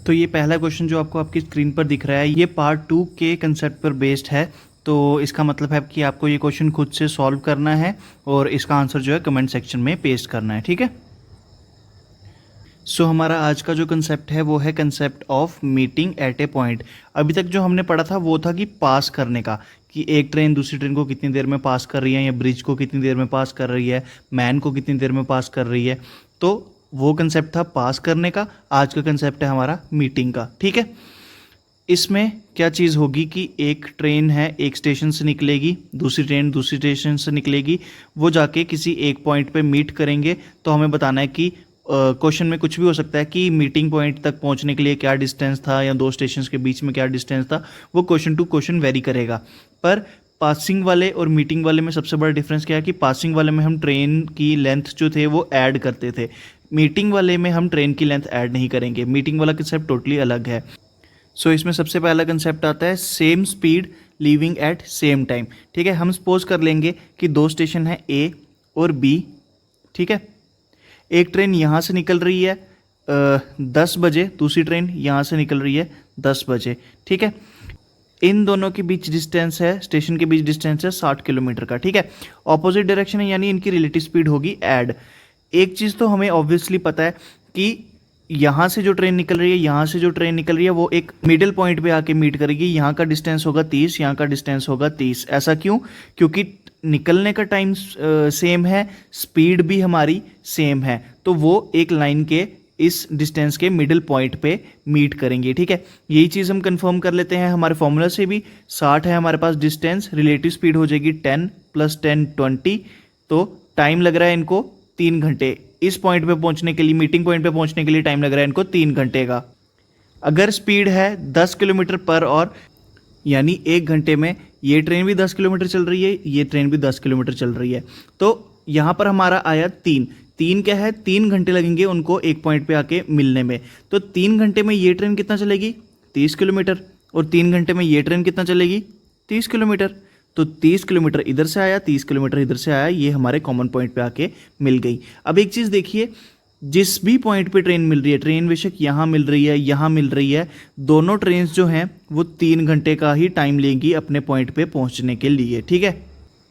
तो ये पहला क्वेश्चन जो आपको आपकी स्क्रीन पर दिख रहा है ये पार्ट 2 के कंसेप्ट पर बेस्ड है। तो इसका मतलब है कि आपको ये क्वेश्चन खुद से सॉल्व करना है और इसका आंसर जो है कमेंट सेक्शन में पेस्ट करना है, ठीक है। सो हमारा आज का जो कंसेप्ट है वो है concept of meeting at A point. अभी तक जो हमने पढ़ा था वो था कि पास करने का, कि एक ट्रेन दूसरी ट्रेन को कितनी देर में पास कर रही है, या ब्रिज को कितनी देर में पास कर रही है, मैन को कितनी देर में पास कर रही है। तो वो कंसेप्ट था पास करने का। आज का कंसेप्ट है हमारा मीटिंग का, ठीक है। इसमें क्या चीज़ होगी कि एक ट्रेन है, एक स्टेशन से निकलेगी, दूसरी ट्रेन दूसरी स्टेशन से निकलेगी, वो जाके किसी एक पॉइंट पे मीट करेंगे। तो हमें बताना है कि क्वेश्चन में कुछ भी हो सकता है कि मीटिंग पॉइंट तक पहुंचने के लिए क्या डिस्टेंस था या दो स्टेशंस के बीच में क्या डिस्टेंस था। वो क्वेश्चन टू क्वेश्चन वेरी करेगा। पर पासिंग वाले और मीटिंग वाले में सबसे बड़ा डिफरेंस क्या है कि पासिंग वाले में हम ट्रेन की लेंथ जो थे वो ऐड करते थे, मीटिंग वाले में हम ट्रेन की लेंथ ऐड नहीं करेंगे। मीटिंग वाला कंसेप्ट टोटली अलग है। सो इसमें सबसे पहला कंसेप्ट आता है same speed leaving at same time, ठीक है। हम सपोज कर लेंगे कि दो स्टेशन है ए और बी, ठीक है। एक ट्रेन यहाँ से निकल रही है 10 बजे, दूसरी ट्रेन यहाँ से निकल रही है 10 बजे, ठीक है। इन दोनों के बीच डिस्टेंस है, स्टेशन के बीच डिस्टेंस है 60 किलोमीटर का, ठीक है। ऑपोजिट डायरेक्शन है, यानी इनकी रिलेटिव स्पीड होगी ऐड। एक चीज़ तो हमें ऑब्वियसली पता है कि यहाँ से जो ट्रेन निकल रही है, यहाँ से जो ट्रेन निकल रही है, वो एक मिडिल पॉइंट पे आके मीट करेगी। यहाँ का डिस्टेंस होगा 30, यहाँ का डिस्टेंस होगा 30। ऐसा क्यों? क्योंकि निकलने का टाइम सेम है, स्पीड भी हमारी सेम है, तो वो एक लाइन के इस डिस्टेंस के मिडिल पॉइंट पे मीट करेंगे, ठीक है। यही चीज़ हम कंफर्म कर लेते हैं हमारे फॉर्मूला से भी। 60 है हमारे पास डिस्टेंस, रिलेटिव स्पीड हो जाएगी 10 + 10 20। तो टाइम लग रहा है इनको 3 घंटे। इस पॉइंट पे पहुंचने के लिए, मीटिंग पॉइंट पे पहुंचने के लिए टाइम लग रहा है इनको 3 घंटे का। अगर स्पीड है 10 किलोमीटर पर आवर, यानी 1 घंटे में ये ट्रेन भी 10 किलोमीटर चल रही है, ये ट्रेन भी 10 किलोमीटर चल रही है। तो यहाँ पर हमारा आया 3 क्या है, 3 घंटे लगेंगे उनको एक पॉइंट पे आके मिलने में। तो 3 घंटे में ये ट्रेन कितना चलेगी, 30 किलोमीटर, और 3 घंटे में ये ट्रेन कितना चलेगी, 30 किलोमीटर। तो 30 किलोमीटर इधर से आया, 30 किलोमीटर इधर से आया, ये हमारे कॉमन पॉइंट पे आके मिल गई। अब एक चीज़ देखिए, जिस भी पॉइंट पे ट्रेन मिल रही है, ट्रेन बेशक यहाँ मिल रही है, यहाँ मिल रही है, दोनों ट्रेन जो हैं वो 3 घंटे का ही टाइम लेंगी अपने पॉइंट पे पहुँचने के लिए, ठीक है।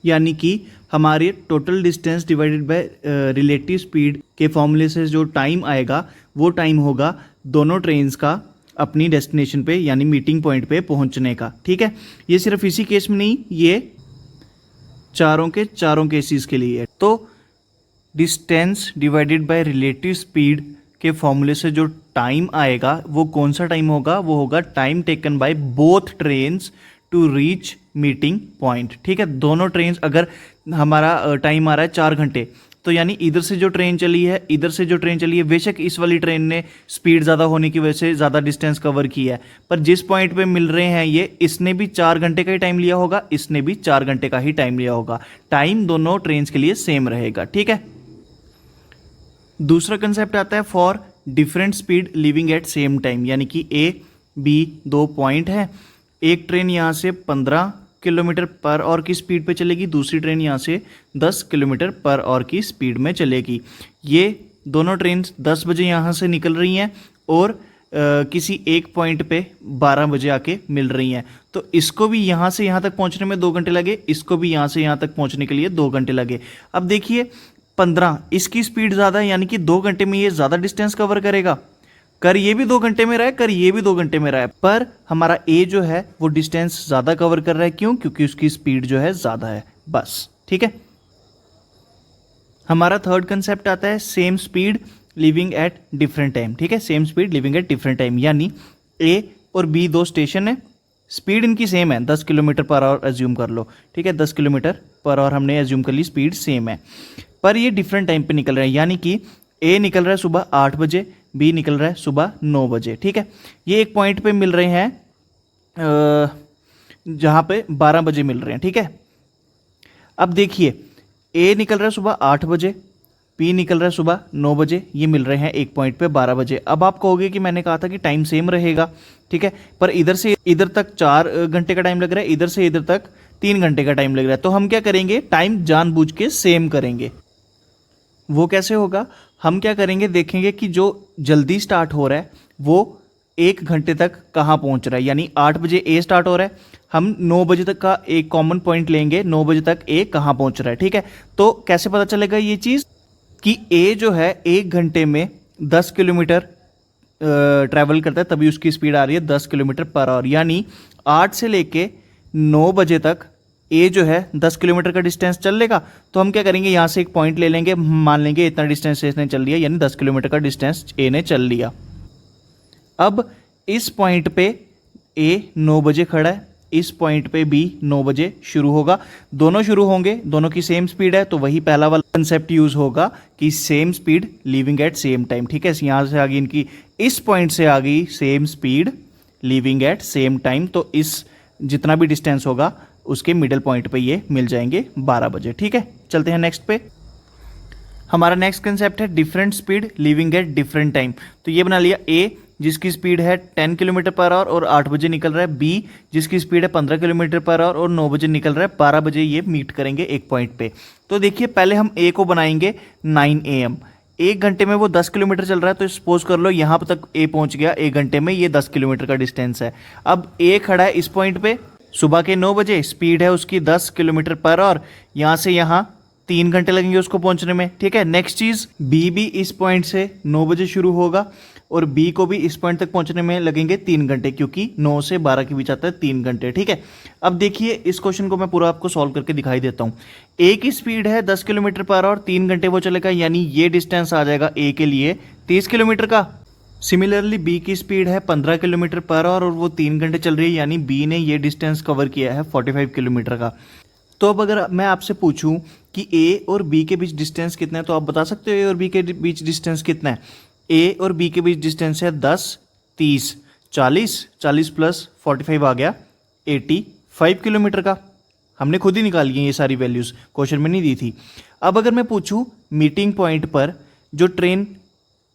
यानी कि हमारे total distance divided by relative speed के फॉर्मूले से जो टाइम आएगा वो टाइम होगा दोनों ट्रेन्स का अपनी डेस्टिनेशन पे यानी मीटिंग पॉइंट पे पहुंचने का, ठीक है। ये सिर्फ इसी केस में नहीं, ये चारों के चारों केसेस के लिए है। तो distance divided by relative speed के फॉर्मूले से जो टाइम आएगा वो कौन सा टाइम होगा, वो होगा time taken by both trains to reach meeting point, ठीक है। दोनों ट्रेन, अगर हमारा टाइम आ रहा है 4 घंटे, तो यानी इधर से जो ट्रेन चली है, इधर से जो ट्रेन चली है, बेशक इस वाली ट्रेन ने स्पीड ज़्यादा होने की वजह से ज़्यादा डिस्टेंस कवर किया है, पर जिस पॉइंट पे मिल रहे हैं ये, इसने भी 4 घंटे का ही टाइम लिया होगा, इसने भी 4 घंटे का ही टाइम लिया होगा। टाइम दोनों ट्रेन के लिए सेम रहेगा, ठीक है। दूसरा कंसेप्ट आता है for different speed living at same time, यानी कि ए बी 2 पॉइंट है। एक ट्रेन यहाँ से 15 किलोमीटर पर आवर की स्पीड पे चलेगी, दूसरी ट्रेन यहाँ से 10 किलोमीटर पर आवर की स्पीड में चलेगी। ये दोनों ट्रेन 10 बजे यहाँ से निकल रही हैं और किसी एक पॉइंट पे 12 बजे आके मिल रही हैं। तो इसको भी यहाँ से यहाँ तक पहुँचने में 2 घंटे लगे, इसको भी यहाँ से यहाँ तक पहुँचने के लिए 2 घंटे लगे। अब देखिए 15, इसकी स्पीड ज़्यादा है, यानी कि 2 घंटे में ये ज़्यादा डिस्टेंस कवर करेगा। कर ये भी 2 घंटे में रहा है, कर ये भी 2 घंटे में रहा है, पर हमारा ए जो है वो डिस्टेंस ज़्यादा कवर कर रहा है। क्यों? क्योंकि उसकी स्पीड जो है ज़्यादा है, बस, ठीक है। हमारा थर्ड कंसेप्ट आता है same speed living at different time, ठीक है। Same speed living at different time, यानी ए और बी 2 स्टेशन है, स्पीड इनकी सेम है, 10 किलोमीटर पर आवर एज्यूम कर लो, ठीक है। 10 किलोमीटर पर आवर हमने एज्यूम कर ली, स्पीड सेम है, पर ये डिफरेंट टाइम पे निकल रहे हैं। यानी कि ए निकल रहा है सुबह 8 बजे, बी निकल रहा है सुबह 9 बजे, ठीक है। ये एक पॉइंट पे मिल रहे हैं जहाँ पे 12 बजे मिल रहे हैं, ठीक है। अब देखिए ए निकल रहा है सुबह 8 बजे, बी निकल रहा है सुबह 9 बजे, ये मिल रहे हैं एक पॉइंट पे 12 बजे। अब आप कहोगे कि मैंने कहा था कि टाइम सेम रहेगा, ठीक है, पर इधर से इधर तक 4 घंटे का टाइम लग रहा है, इधर से इधर तक 3 घंटे का टाइम लग रहा है। तो हम क्या करेंगे, टाइम जानबूझ के सेम करेंगे। वो कैसे होगा, हम क्या करेंगे, देखेंगे कि जो जल्दी स्टार्ट हो रहा है वो 1 घंटे तक कहाँ पहुंच रहा है, यानी 8 बजे ए स्टार्ट हो रहा है, हम 9 बजे तक का एक कॉमन पॉइंट लेंगे, 9 बजे तक ए कहाँ पहुंच रहा है। ठीक है, तो कैसे पता चलेगा ये चीज़ कि ए जो है 1 घंटे में 10 किलोमीटर ट्रैवल करता है, तभी उसकी स्पीड आ रही है 10 किलोमीटर पर आवर, यानी 8 से लेके 9 बजे तक ए जो है 10 किलोमीटर का डिस्टेंस चल लेगा। तो हम क्या करेंगे, यहाँ से एक पॉइंट ले लेंगे, मान लेंगे इतना डिस्टेंस इसने चल लिया, यानी 10 किलोमीटर का डिस्टेंस ए ने चल लिया। अब इस पॉइंट पे ए 9 बजे खड़ा है, इस पॉइंट पे बी 9 बजे शुरू होगा, दोनों शुरू होंगे, दोनों की सेम स्पीड है, तो वही पहला वाला कंसेप्ट यूज होगा कि same speed leaving at same time. ठीक है, यहाँ से आ गई इनकी, इस पॉइंट से आ गई same speed leaving at same time, तो इस जितना भी डिस्टेंस होगा उसके मिडिल पॉइंट पे ये मिल जाएंगे 12 बजे। ठीक है, चलते हैं नेक्स्ट पे। हमारा नेक्स्ट कंसेप्ट है different speed living at different time. तो ये बना लिया ए जिसकी स्पीड है 10 किलोमीटर पर आवर और 8 बजे निकल रहा है, बी जिसकी स्पीड है 15 किलोमीटर पर आवर और 9 बजे निकल रहा है, 12 बजे ये मीट करेंगे एक पॉइंट पे। तो देखिए पहले हम ए को बनाएंगे 9 AM, 1 घंटे में वो 10 किलोमीटर चल रहा है, तो सपोज कर लो यहाँ तक ए पहुँच गया 1 घंटे में, ये 10 किलोमीटर का डिस्टेंस है। अब ए खड़ा है इस पॉइंट पे सुबह के 9 बजे, स्पीड है उसकी 10 किलोमीटर पर आवर, यहाँ से यहाँ 3 घंटे लगेंगे उसको पहुंचने में। ठीक है, नेक्स्ट चीज बी भी इस पॉइंट से 9 बजे शुरू होगा और बी को भी इस पॉइंट तक पहुंचने में लगेंगे 3 घंटे, क्योंकि 9 से 12 के बीच आता है 3 घंटे। ठीक है, अब देखिए इस क्वेश्चन को मैं पूरा आपको सॉल्व करके दिखाई देता हूँ। ए की स्पीड है 10 किलोमीटर पर आवर, 3 घंटे वो चलेगा, यानी ये डिस्टेंस आ जाएगा ए के लिए 30 किलोमीटर का। सिमिलरली बी की स्पीड है 15 किलोमीटर पर आवर और वो 3 घंटे चल रही है, यानी बी ने ये डिस्टेंस कवर किया है 45 किलोमीटर का। तो अब अगर मैं आपसे पूछूं कि ए और बी के बीच डिस्टेंस कितना है, तो आप बता सकते हो ए और बी के बीच डिस्टेंस कितना है। ए और बी के बीच डिस्टेंस है 10, 30, 40, 40 प्लस 45 आ गया 85 किलोमीटर का। हमने खुद ही निकाली है ये सारी वैल्यूज़, क्वेश्चन में नहीं दी थी। अब अगर मैं पूछूं मीटिंग पॉइंट पर जो ट्रेन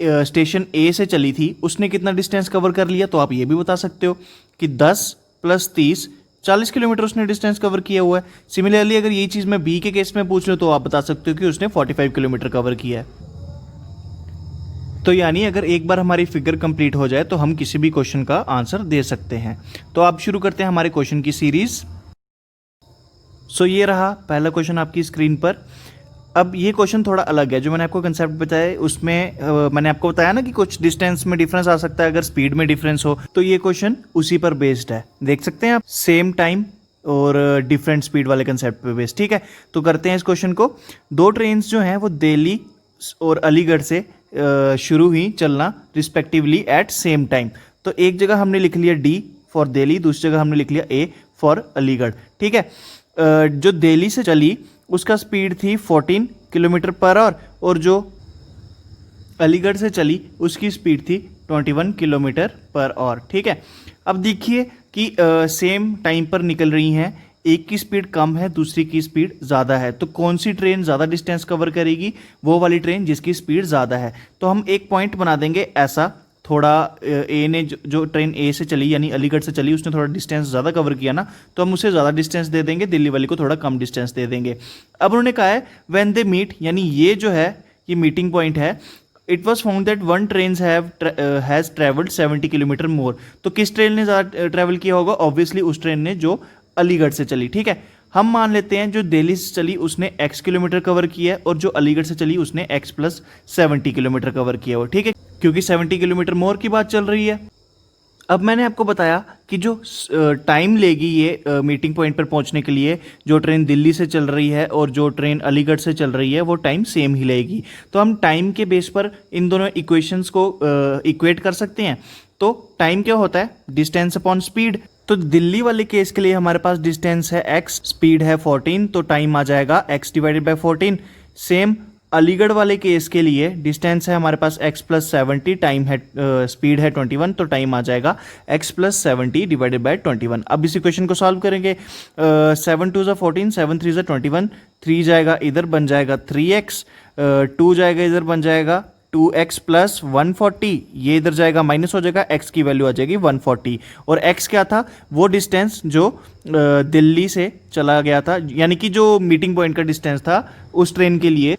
स्टेशन ए से चली थी उसने कितना डिस्टेंस कवर कर लिया, तो आप ये भी बता सकते हो कि 10 प्लस 30 40 किलोमीटर उसने डिस्टेंस कवर किया हुआ है। सिमिलरली अगर यही चीज़ मैं बी के केस में पूछ लूँ तो आप बता सकते हो कि उसने 45 किलोमीटर कवर किया है। तो यानी अगर एक बार हमारी फिगर कंप्लीट हो जाए तो हम किसी भी क्वेश्चन का आंसर दे सकते हैं। तो आप शुरू करते हैं हमारे क्वेश्चन की सीरीज। सो ये रहा पहला क्वेश्चन आपकी स्क्रीन पर। अब ये क्वेश्चन थोड़ा अलग है, जो मैंने आपको कंसेप्ट बताया उसमें मैंने आपको बताया ना कि कुछ डिस्टेंस में डिफरेंस आ सकता है अगर स्पीड में डिफरेंस हो, तो ये क्वेश्चन उसी पर बेस्ड है। देख सकते हैं आप, सेम टाइम और डिफरेंट स्पीड वाले कंसेप्ट पे बेस्ड। ठीक है, तो करते हैं इस क्वेश्चन को। 2 ट्रेन्स जो हैं वो दिल्ली और अलीगढ़ से शुरू हुई चलना रिस्पेक्टिवली एट सेम टाइम। तो एक जगह हमने लिख लिया डी फॉर दिल्ली, दूसरी जगह हमने लिख लिया ए फॉर अलीगढ़। ठीक है, जो दिल्ली से चली उसका स्पीड थी 14 किलोमीटर पर आवर और जो अलीगढ़ से चली उसकी स्पीड थी 21 किलोमीटर पर आवर। ठीक है, अब देखिए कि सेम टाइम पर निकल रही हैं, एक की स्पीड कम है दूसरी की स्पीड ज़्यादा है, तो कौन सी ट्रेन ज़्यादा डिस्टेंस कवर करेगी, वो वाली ट्रेन जिसकी स्पीड ज़्यादा है। तो हम एक पॉइंट बना देंगे ऐसा, थोड़ा ए ने जो ट्रेन ए से चली यानी अलीगढ़ से चली उसने थोड़ा डिस्टेंस ज़्यादा कवर किया ना, तो हम उसे ज़्यादा डिस्टेंस दे देंगे, दिल्ली वाली को थोड़ा कम डिस्टेंस दे देंगे। अब उन्होंने कहा है व्हेन दे मीट, यानी ये जो है ये मीटिंग पॉइंट है, it was found that one train has travelled 70 kilometre more. तो किस ट्रेन ने ज़्यादा ट्रैवल किया होगा, ऑब्वियसली उस ट्रेन ने जो अलीगढ़ से चली। ठीक है, हम मान लेते हैं जो दिल्ली से चली उसने x किलोमीटर कवर किया है और जो अलीगढ़ से चली उसने x प्लस 70 किलोमीटर कवर किया हो। ठीक है, क्योंकि 70 किलोमीटर मोर की बात चल रही है। अब मैंने आपको बताया कि जो टाइम लेगी ये मीटिंग पॉइंट पर पहुंचने के लिए, जो ट्रेन दिल्ली से चल रही है और जो ट्रेन अलीगढ़ से चल रही है वो टाइम सेम ही लेगी। तो हम टाइम के बेस पर इन दोनों इक्वेशंस को इक्वेट कर सकते हैं। तो टाइम क्या होता है, डिस्टेंस अपॉन स्पीड। तो दिल्ली वाले केस के लिए हमारे पास डिस्टेंस है x, स्पीड है 14, तो टाइम आ जाएगा x divided by 14। Same Aligarh वाले केस के लिए डिस्टेंस है हमारे पास x प्लस 70, टाइम है स्पीड है 21, तो टाइम आ जाएगा x प्लस 70 डिवाइडेड बाय 21। अब इस इक्वेशन को सॉल्व करेंगे। 7 2 14, 7 3 21, 3 जाएगा इधर बन जाएगा 3x, 2 जाएगा इधर बन जाएगा 2x प्लस 140, ये इधर जाएगा माइनस हो जाएगा, x की वैल्यू आ जाएगी 140। और x क्या था, वो डिस्टेंस जो दिल्ली से चला गया था, यानी कि जो मीटिंग पॉइंट का डिस्टेंस था उस ट्रेन के लिए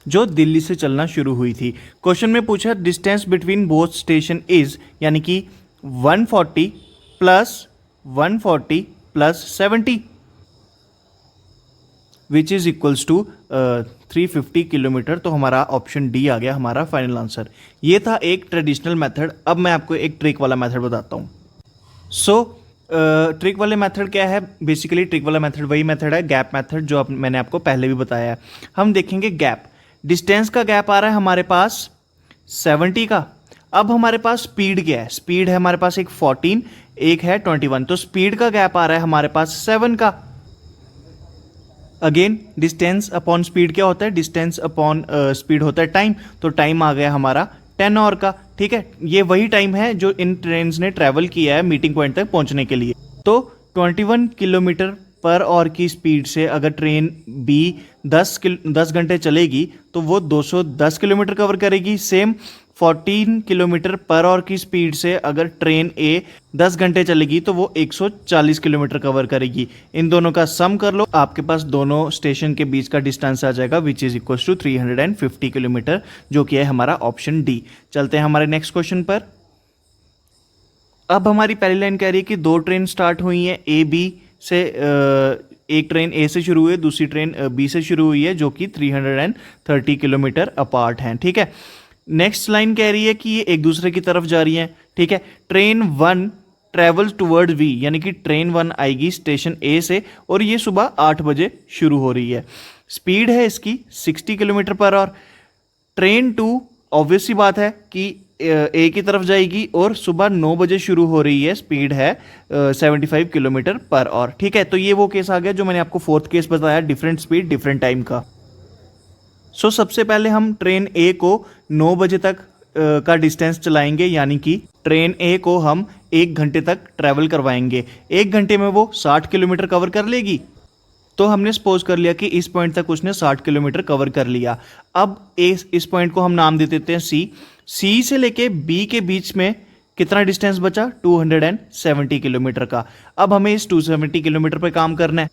जो दिल्ली से चलना शुरू हुई थी। क्वेश्चन में पूछा distance between both station is, यानी कि 140 plus 140 plus 70 which is equals to 350 kilometre. तो हमारा ऑप्शन डी आ गया हमारा फाइनल आंसर। ये था एक ट्रेडिशनल मेथड। अब मैं आपको एक ट्रिक वाला मेथड बताता हूँ। सो ट्रिक वाले मेथड क्या है? बेसिकली ट्रिक वाला मेथड वही मेथड है, गैप मेथड, जो मैंने आपको पहले भी बताया है। हम देखेंगे गैप, डिस्टेंस का गैप आ रहा है हमारे पास 70 का। अब हमारे पास स्पीड क्या है? स्पीड है हमारे पास एक 14, एक है 21, तो स्पीड का गैप आ रहा है हमारे पास 7 का। अगेन डिस्टेंस अपॉन स्पीड क्या होता है? डिस्टेंस अपॉन स्पीड होता है टाइम, तो टाइम आ गया हमारा 10 आवर का। ठीक है, ये वही टाइम है जो इन ट्रेन्स ने ट्रैवल किया है मीटिंग पॉइंट तक पहुंचने के लिए। तो 21 किलोमीटर पर आवर की स्पीड से अगर ट्रेन बी 10 घंटे चलेगी तो वो 210 किलोमीटर कवर करेगी। सेम 14 किलोमीटर पर आवर की स्पीड से अगर ट्रेन ए 10 घंटे चलेगी तो वो 140 किलोमीटर कवर करेगी। इन दोनों का सम कर लो, आपके पास दोनों स्टेशन के बीच का डिस्टेंस आ जाएगा which is equal to 350 kilometre, जो कि है हमारा ऑप्शन डी। चलते हैं हमारे नेक्स्ट क्वेश्चन पर। अब हमारी पहली लाइन कह रही है कि दो ट्रेन स्टार्ट हुई हैं ए बी से, एक ट्रेन ए से शुरू हुई है, दूसरी ट्रेन बी से शुरू हुई है, जो कि 330 किलोमीटर अपार्ट हैं। ठीक है, नेक्स्ट लाइन कह रही है कि ये एक दूसरे की तरफ जा रही हैं। ठीक है, ट्रेन 1 ट्रेवल टूवर्ड वी, यानी कि ट्रेन 1 आएगी स्टेशन ए से और ये सुबह 8 बजे शुरू हो रही है। स्पीड है इसकी 60 kilometre per our. Train 2 obvious सी बात है कि ए की तरफ जाएगी और सुबह 9 बजे शुरू हो रही है, स्पीड है 75 किलोमीटर पर आवर। ठीक है, तो ये वो केस आ गया जो मैंने आपको फोर्थ केस बताया, डिफरेंट स्पीड डिफरेंट टाइम का। सो सबसे पहले हम ट्रेन ए को 9 बजे तक का डिस्टेंस चलाएंगे, यानी कि ट्रेन ए को हम 1 घंटे तक ट्रैवल करवाएंगे। 1 घंटे में वो 60 किलोमीटर कवर कर लेगी। तो हमने सपोज कर लिया कि इस पॉइंट तक उसने 60 किलोमीटर कवर कर लिया। अब इस पॉइंट को हम नाम दे देते हैं सी। सी से लेके बी के बीच में कितना डिस्टेंस बचा? 270 किलोमीटर का। अब हमें इस 270 किलोमीटर पे काम करना है।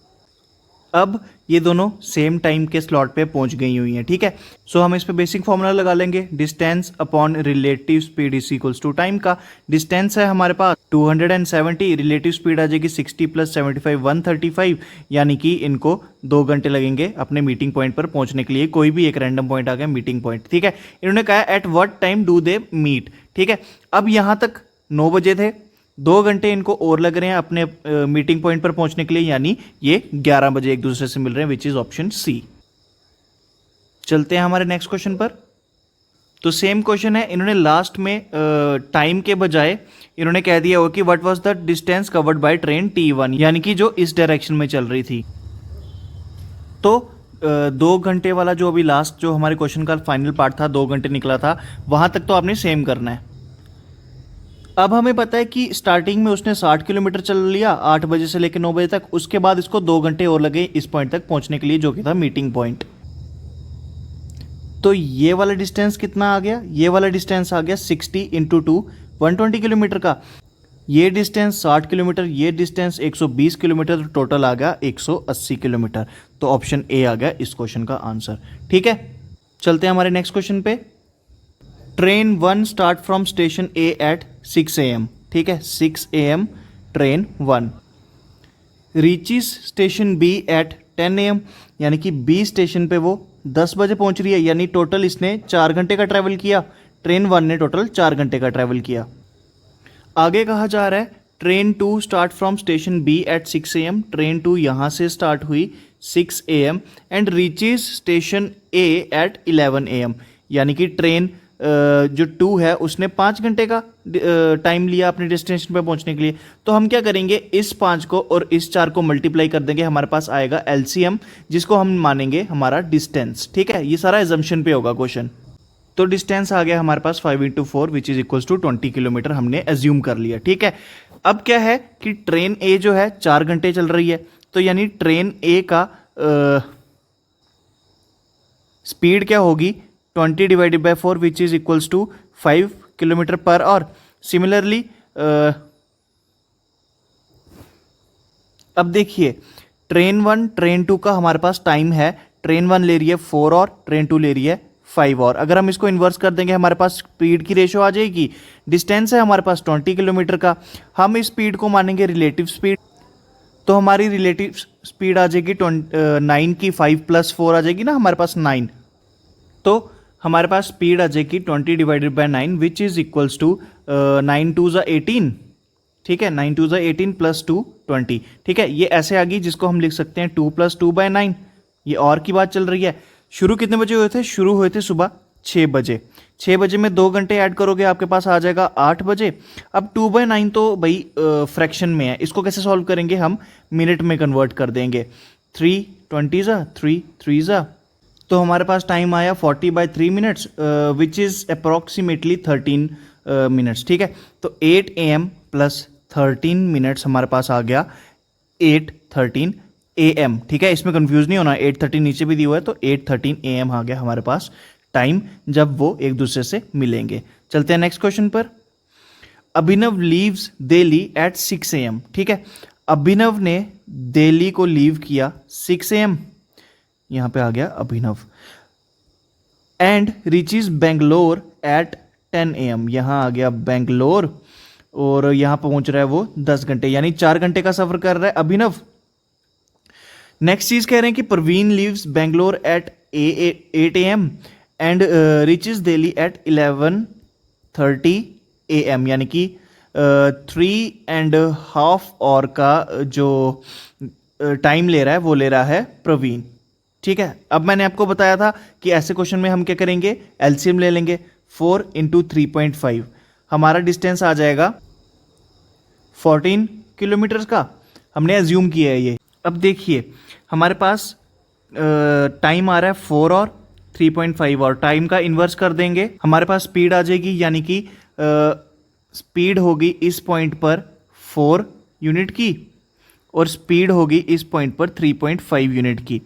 अब ये दोनों सेम टाइम के स्लॉट पे पहुंच गई हुई हैं। ठीक है, सो हम इस पे बेसिक फॉर्मूला लगा लेंगे, distance upon relative speed is equals to time का। डिस्टेंस है हमारे पास 270, रिलेटिव स्पीड आ जाएगी 60 प्लस 75 135, यानी कि इनको 2 घंटे लगेंगे अपने मीटिंग पॉइंट पर पहुंचने के लिए। कोई भी एक रैंडम पॉइंट आ गया मीटिंग पॉइंट। ठीक है, इन्होंने कहा at what time do they meet. ठीक है, अब यहां तक 9 बजे थे, 2 घंटे इनको और लग रहे हैं अपने मीटिंग पॉइंट पर पहुंचने के लिए, यानी ये 11 बजे एक दूसरे से मिल रहे हैं विच इज ऑप्शन सी। चलते हैं हमारे नेक्स्ट क्वेश्चन पर। तो सेम क्वेश्चन है, इन्होंने लास्ट में टाइम के बजाय इन्होंने कह दिया हो कि what was the distance covered by train T1, यानी कि जो इस डायरेक्शन में चल रही थी। तो 2 घंटे वाला जो अभी लास्ट जो हमारे क्वेश्चन का फाइनल पार्ट था, 2 घंटे निकला था, वहां तक तो आपने सेम करना है। अब हमें पता है कि स्टार्टिंग में उसने 60 किलोमीटर चल लिया 8 बजे से लेकर 9 बजे तक, उसके बाद इसको 2 घंटे और लगे इस पॉइंट तक पहुंचने के लिए, जो कि था मीटिंग पॉइंट। तो ये वाला डिस्टेंस कितना आ गया? ये वाला डिस्टेंस आ गया 60 इंटू 2 120 किलोमीटर का। ये डिस्टेंस 60 किलोमीटर, ये डिस्टेंस 120 किलोमीटर, तो टोटल आ गया 180 किलोमीटर। तो ऑप्शन ए आ गया इस क्वेश्चन का आंसर। ठीक है, चलते हैं हमारे नेक्स्ट क्वेश्चन पे। Train 1 start from station A at 6 AM। ठीक है, 6 AM train 1 reaches station B at 10 AM, यानी कि बी स्टेशन पे वो 10 बजे पहुंच रही है, यानी टोटल इसने 4 घंटे का ट्रैवल किया। ट्रेन 1 ने टोटल 4 घंटे का ट्रैवल किया। आगे कहा जा रहा है train 2 start from station B at 6 AM। Train 2 यहाँ से स्टार्ट हुई 6 AM and reaches station A at 11 AM, यानी कि ट्रेन जो 2 है उसने 5 घंटे का टाइम लिया अपने डेस्टिनेशन पे पहुंचने के लिए। तो हम क्या करेंगे, इस 5 को और इस 4 को मल्टीप्लाई कर देंगे, हमारे पास आएगा LCM, जिसको हम मानेंगे हमारा डिस्टेंस। ठीक है, ये सारा एजम्पशन पे होगा क्वेश्चन। तो डिस्टेंस आ गया हमारे पास 5 into 4 which is equals to 20 kilometre, हमने एज्यूम कर लिया। ठीक है, अब क्या है कि ट्रेन ए जो है 4 घंटे चल रही है, तो यानी ट्रेन ए का स्पीड क्या होगी? 20 divided by 4 which is equals to 5 kilometre per hour. Similarly अब देखिए ट्रेन 1 ट्रेन 2 का हमारे पास टाइम है ट्रेन 1 ले रही है 4 और ट्रेन 2 ले रही है 5 और। अगर हम इसको इन्वर्स कर देंगे हमारे पास स्पीड की रेशो आ जाएगी। डिस्टेंस है हमारे पास 20 किलोमीटर का, हम इस स्पीड को मानेंगे रिलेटिव स्पीड, तो हमारी रिलेटिव स्पीड आ जाएगी 9 की 5 + 4 आ जाएगी ना हमारे पास 9। तो हमारे पास स्पीड आ जाएगी 20 divided by 9 which is equals to 9 2 ज़ा 18। ठीक है, 9 2 ज़ा 18 + 2 20। ठीक है, ये ऐसे आ गई जिसको हम लिख सकते हैं 2 + 2 / 9। ये और की बात चल रही है। शुरू कितने बजे हुए थे? शुरू हुए थे सुबह 6 बजे। 6 बजे में 2 घंटे ऐड करोगे आपके पास आ जाएगा 8 बजे। अब 2/9 तो भाई फ्रैक्शन में है, इसको कैसे सॉल्व करेंगे? हम मिनट में कन्वर्ट कर देंगे। 3 20 ज़ा 3 3 ज़ा, तो हमारे पास टाइम आया 40/3 minutes which is approximately 13 minutes. ठीक है, तो 8 AM + 13 मिनट्स हमारे पास आ गया 8:13 AM। ठीक है, इसमें कंफ्यूज नहीं होना, 8:13 नीचे भी दिया हुआ है, तो 8:13 AM आ गया हमारे पास टाइम जब वो एक दूसरे से मिलेंगे। चलते हैं नेक्स्ट क्वेश्चन पर। अभिनव लीव्स दिल्ली एट 6 AM। ठीक है, अभिनव ने दिल्ली को लीव किया 6 AM, यहां पे आ गया Abhinav, and reaches Bangalore at 10 AM, यहां आ गया बेंगलोर, और यहां पहुंच रहा है वो 10 घंटे, यानी 4 घंटे का सफर कर रहा है अभिनव। नेक्स्ट चीज कह रहे हैं कि Praveen leaves Bangalore at 8 AM and reaches Delhi at 11:30 AM, यानी कि 3.5 आवर का जो टाइम ले रहा है वो ले रहा है प्रवीण। ठीक है, अब मैंने आपको बताया था कि ऐसे क्वेश्चन में हम क्या करेंगे? एलसीएम ले लेंगे। 4 × 3.5, हमारा डिस्टेंस आ जाएगा 14 किलोमीटर का, हमने एज्यूम किया है ये। अब देखिए हमारे पास टाइम आ रहा है 4 और 3.5 और टाइम का इन्वर्स कर देंगे, हमारे पास स्पीड आ जाएगी, यानी कि स्पीड होगी इस पॉइंट पर 4 यूनिट की और स्पीड होगी इस पॉइंट पर 3.5 यूनिट की।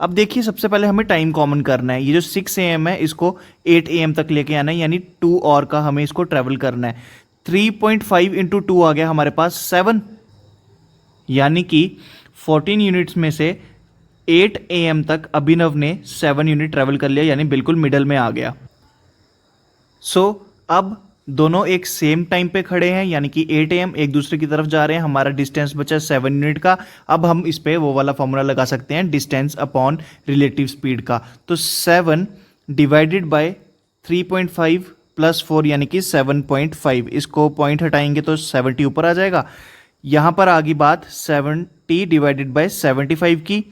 अब देखिए सबसे पहले हमें टाइम कॉमन करना है, ये जो 6 AM है इसको 8 AM तक लेके आना है, यानी 2 और का हमें इसको ट्रेवल करना है। 3.5 × 2 आ गया हमारे पास 7, यानी कि 14 यूनिट्स में से 8 AM तक अभिनव ने 7 यूनिट ट्रेवल कर लिया, यानी बिल्कुल मिडल में आ गया। सो अब दोनों एक सेम टाइम पे खड़े हैं, यानी कि 8 AM एक दूसरे की तरफ जा रहे हैं, हमारा डिस्टेंस बचा 7 यूनिट का। अब हम इस पे वो वाला फॉर्मूला लगा सकते हैं डिस्टेंस अपॉन रिलेटिव स्पीड का, तो 7 डिवाइडेड बाय 3.5 + 4 यानी कि 7.5, इसको पॉइंट हटाएंगे तो 70 ऊपर आ जाएगा। यहाँ पर आ गई बात 70 डिवाइडेड बाय 75 की,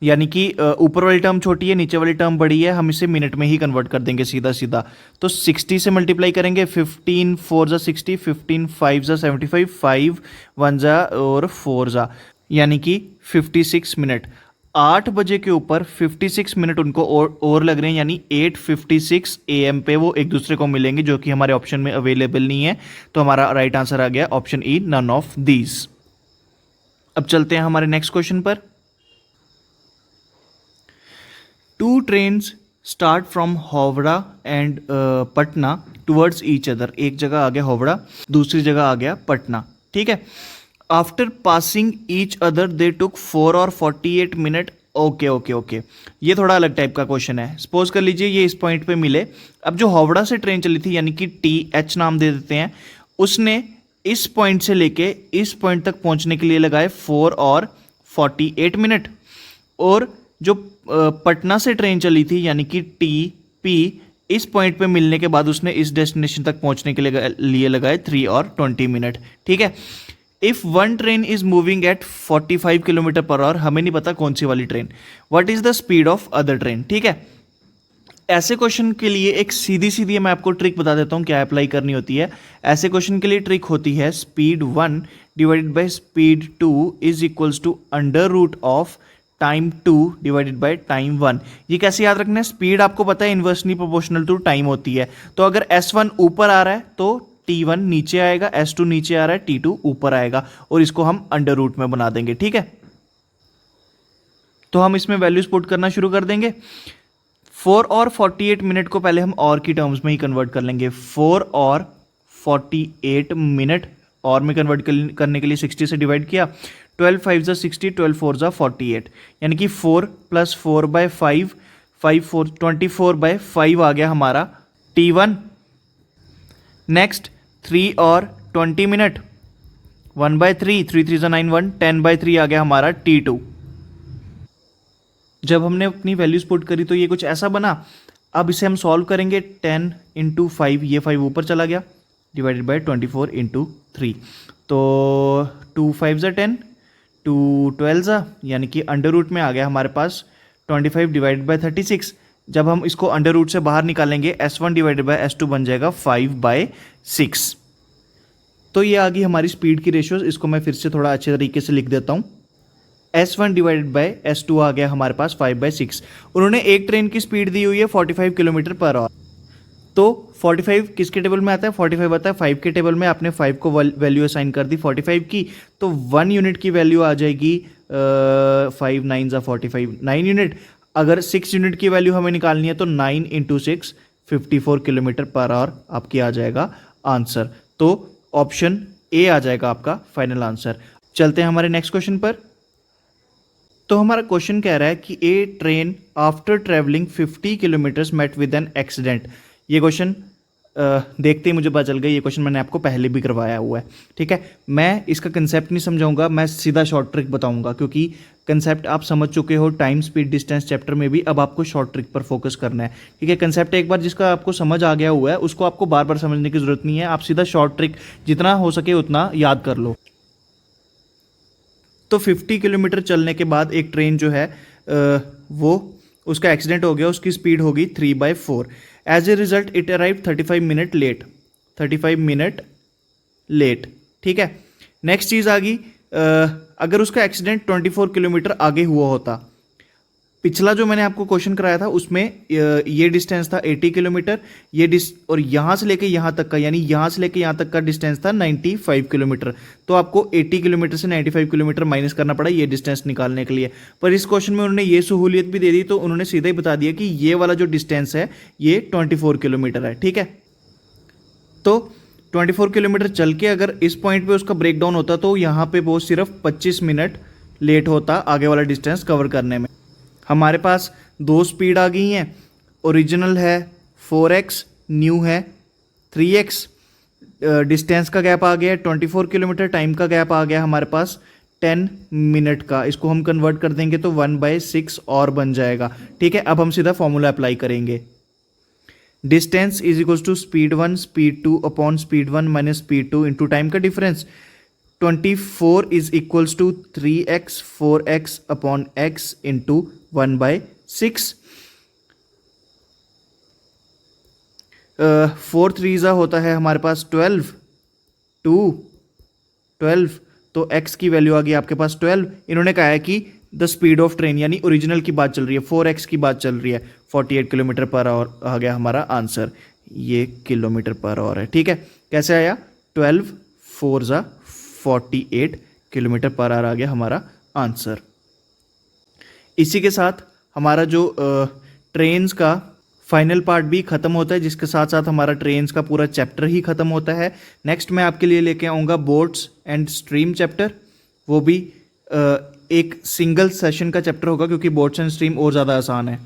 यानी कि ऊपर वाली टर्म छोटी है नीचे वाली टर्म बड़ी है, हम इसे मिनट में ही कन्वर्ट कर देंगे सीधा सीधा। तो 60 से मल्टीप्लाई करेंगे, 15 4 ज़ा 60, 15 5 ज़ा 75, 5 1 ज़ा और 4 ज़ा, यानी कि 56 मिनट। 8 बजे के ऊपर 56 मिनट उनको और लग रहे हैं, यानी 8:56 AM पे वो एक दूसरे को मिलेंगे, जो कि हमारे ऑप्शन में अवेलेबल नहीं है। तो हमारा राइट आंसर आ गया option E, none of these. अब चलते हैं हमारे नेक्स्ट क्वेश्चन पर। 2 trains start from Howrah and Patna towards each other. एक जगह आ गया हावड़ा, दूसरी जगह आ गया पटना। ठीक है, after passing each other they took 4 और 48 मिनट। ओके, ये थोड़ा अलग टाइप का क्वेश्चन है। सपोज कर लीजिए ये इस पॉइंट पे मिले, अब जो हावड़ा से ट्रेन चली थी, यानी कि TH नाम दे देते हैं, उसने इस पॉइंट से लेके इस पॉइंट तक पहुंचने के लिए लगाए 4 और 48 मिनट, और जो पटना से ट्रेन चली थी यानी कि TP, इस पॉइंट पे मिलने के बाद उसने इस डेस्टिनेशन तक पहुंचने के लिए लगाए 3 और 20 मिनट। ठीक है, if one train is moving at 45 kilometre per our, हमें नहीं पता कौन सी वाली train, what is the speed of other train. ठीक है, ऐसे क्वेश्चन के लिए एक सीधी सीधी मैं आपको ट्रिक बता देता हूं क्या अप्लाई करनी होती है। ऐसे क्वेश्चन के लिए ट्रिक होती है speed 1 divided by speed 2 is equals to √ of time 2 divided by time 1। ये कैसे याद रखना है? स्पीड आपको पता है इन्वर्सली प्रोपोर्शनल टू टाइम होती है, तो अगर S1 ऊपर आ रहा है तो T1 नीचे आएगा, S2 नीचे आ रहा है T2 ऊपर आएगा, और इसको हम √ में बना देंगे। ठीक है, तो हम इसमें वैल्यूज पुट करना शुरू कर देंगे। 4 और 48 मिनट को पहले हम और की टर्म्स में ही कन्वर्ट कर लेंगे। 4 और 48 मिनट और में कन्वर्ट करने के लिए 60 से डिवाइड किया, 12 5 ज़ा 60, 12 4 ज़ा 48, यानी कि 4 + 4/5, 5 4 24/5 आ गया हमारा T1। नेक्स्ट 3 और 20 मिनट, 1/3, 3 3 ज़ा 9 1, 10/3 आ गया हमारा T2। जब हमने अपनी वैल्यूज़ पुट करी तो ये कुछ ऐसा बना। अब इसे हम सॉल्व करेंगे। 10 × 5, ये 5 ऊपर चला गया, डिवाइडेड बाय 24 × 3, तो 2 5 ज़ा 10, 2 12 ज़ा, यानी कि अंडर रूट में आ गया हमारे पास 25 डिवाइडेड बाय 36। जब हम इसको अंडर रूट से बाहर निकालेंगे, S1 डिवाइडेड बाय S2 बन जाएगा 5/6। तो ये आ गई हमारी स्पीड की रेशियोज। इसको मैं फिर से थोड़ा अच्छे तरीके से लिख देता हूँ। S1 डिवाइडेड बाय S2 आ गया हमारे पास 5/6। उन्होंने एक ट्रेन की स्पीड दी हुई है 45 किलोमीटर/आवर। तो 45 किसके टेबल में आता है? 45 आता है 5 के टेबल में। आपने 5 को वैल्यू असाइन कर दी 45 की, तो 1 यूनिट की वैल्यू आ जाएगी 5 9 ज़ा 45, 9 यूनिट। अगर 6 यूनिट की वैल्यू हमें निकालनी है तो 9 × 6 54 किलोमीटर/आवर आपकी आ जाएगा आंसर। तो ऑप्शन ए आ जाएगा आपका फाइनल आंसर। चलते हैं हमारे नेक्स्ट क्वेश्चन पर। तो हमारा क्वेश्चन कह रहा है कि a train after travelling 50 kilometres met with an accident. ये क्वेश्चन देखते ही मुझे पता चल गया, ये क्वेश्चन मैंने आपको पहले भी करवाया हुआ है। ठीक है, मैं इसका कंसेप्ट नहीं समझाऊंगा, मैं सीधा शॉर्ट ट्रिक बताऊंगा, क्योंकि कंसेप्ट आप समझ चुके हो टाइम स्पीड डिस्टेंस चैप्टर में भी। अब आपको शॉर्ट ट्रिक पर फोकस करना है। ठीक है, कंसेप्ट एक बार जिसका आपको समझ आ गया हुआ है उसको आपको बार बार समझने की जरूरत नहीं है। आप सीधा शॉर्ट ट्रिक जितना हो सके उतना याद कर लो। तो 50 किलोमीटर चलने के बाद एक ट्रेन जो है वो उसका एक्सीडेंट हो गया, उसकी स्पीड होगी 3/4। As a result it arrive 35 minute late, 35 minute late. ठीक है, नेक्स्ट चीज़ आ गई, अगर उसका एक्सीडेंट 24 किलोमीटर आगे हुआ होता। पिछला जो मैंने आपको क्वेश्चन कराया था उसमें ये डिस्टेंस था 80 किलोमीटर, और यहाँ से लेके यहाँ तक का, यानी यहाँ से लेके यहाँ तक का डिस्टेंस था 95 किलोमीटर। तो आपको 80 किलोमीटर से 95 किलोमीटर माइनस करना पड़ा ये डिस्टेंस निकालने के लिए। पर इस क्वेश्चन में उन्होंने ये सहूलियत भी दे दी, तो उन्होंने सीधा ही बता दिया कि ये वाला जो डिस्टेंस है ये 24 किलोमीटर है। ठीक है, तो 24 किलोमीटर चल के अगर इस पॉइंट पे उसका ब्रेक डाउन होता तो यहाँ पे वो सिर्फ 25 मिनट लेट होता आगे वाला डिस्टेंस कवर करने में। हमारे पास दो स्पीड आ गई हैं, ओरिजिनल है 4x, न्यू है 3x। डिस्टेंस का गैप आ गया 24 किलोमीटर, टाइम का गैप आ गया हमारे पास 10 मिनट का। इसको हम कन्वर्ट कर देंगे तो 1/6 और बन जाएगा। ठीक है, अब हम सीधा फॉर्मूला अप्लाई करेंगे। Distance is equals to speed 1 speed 2 upon speed 1 minus speed 2 into time का difference. 24 is equals to 3x 4x upon x into 1/6। 4 3 होता है हमारे पास 12, 2 12, तो x की वैल्यू आ गई आपके पास 12। इन्होंने कहा है कि द स्पीड ऑफ ट्रेन, यानी ओरिजिनल की बात चल रही है, 4x की बात चल रही है, 48 किलोमीटर/आवर आ गया हमारा आंसर। ये किलोमीटर/आवर है। ठीक है, कैसे आया? 12 4 ज़ा 48 किलोमीटर/आवर आ गया हमारा आंसर। इसी के साथ हमारा जो ट्रेन्स का फाइनल पार्ट भी ख़त्म होता है, जिसके साथ साथ हमारा ट्रेन्स का पूरा चैप्टर ही ख़त्म होता है। नेक्स्ट मैं आपके लिए लेके आऊँगा बोट्स एंड स्ट्रीम चैप्टर। वो भी एक सिंगल सेशन का चैप्टर होगा, क्योंकि बोट्स एंड स्ट्रीम और ज़्यादा आसान है।